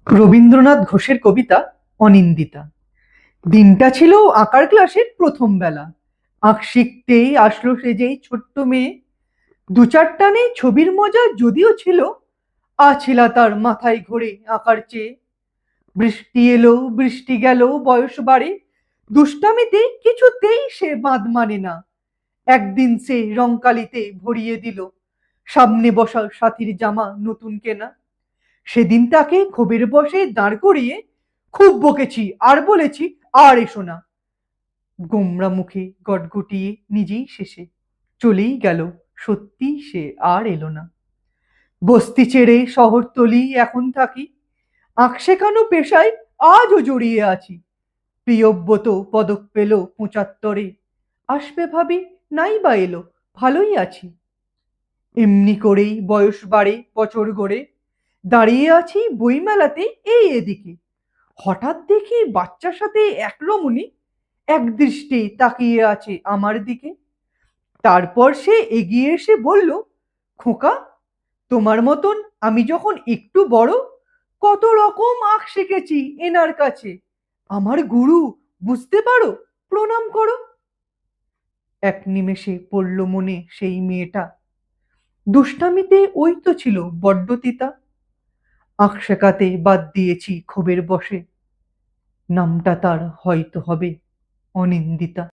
রবীন্দ্রনাথ ঘোষের কবিতা অনিন্দিতা। দিনটা ছিল আঁকার ক্লাসের প্রথম বেলা। আঁক শিখতেই আসলো সে যেই ছোট্ট মেয়ে। দু চার টানে ছবির মজা যদিও ছিল, আছিলা তার মাথায় ঘোরে আঁকার চেয়ে। বৃষ্টি এলো বৃষ্টি গেল, বয়স বাড়ে, দুষ্টামিতে কিছুতেই সে বাঁধ মানে না। একদিন সে রংকালিতে ভরিয়ে দিল সামনে বসা সাথীর জামা নতুন কেনা। সেদিন তাকে ক্ষোভের বশে দাঁড় করিয়ে খুব বকেছি আর বলেছি, আর এসো না। গোমরা মুখে গটগটিয়ে নিজেই শেষে চলেই গেল, সত্যি সে আর এলো না। বস্তি ছেড়ে শহরতলি এখন থাকি, আঁক শেখানো পেশায় আজও জড়িয়ে আছি। প্রিয়ব্রত পদক পেল ৭৫-এ, আসবে ভাবি নাই বা এলো, ভালোই আছি। এমনি করেই বয়স বাড়ে বছর গড়ে, দাঁড়িয়ে আছি বইমেলাতে এই এদিকে। হঠাৎ দেখি বাচ্চার সাথে এক রমণী এক দৃষ্টে তাকিয়ে আছে আমার দিকে। তারপর সে এগিয়ে এসে বলল, খোকা, তোমার মতন আমি যখন একটু বড় কত রকম আঁক শিখেছি এনার কাছে। আমার গুরু, বুঝতে পারো, প্রণাম করো। এক নিমেষে পড়ল মনে সেই মেয়েটা, দুষ্টামিতে ওই তো ছিল বড্ড তিতা। আঁক শেখাতে বাদ দিয়েছি ক্ষোভের বশে, নামটা তার হয়তো হবে অনিন্দিতা।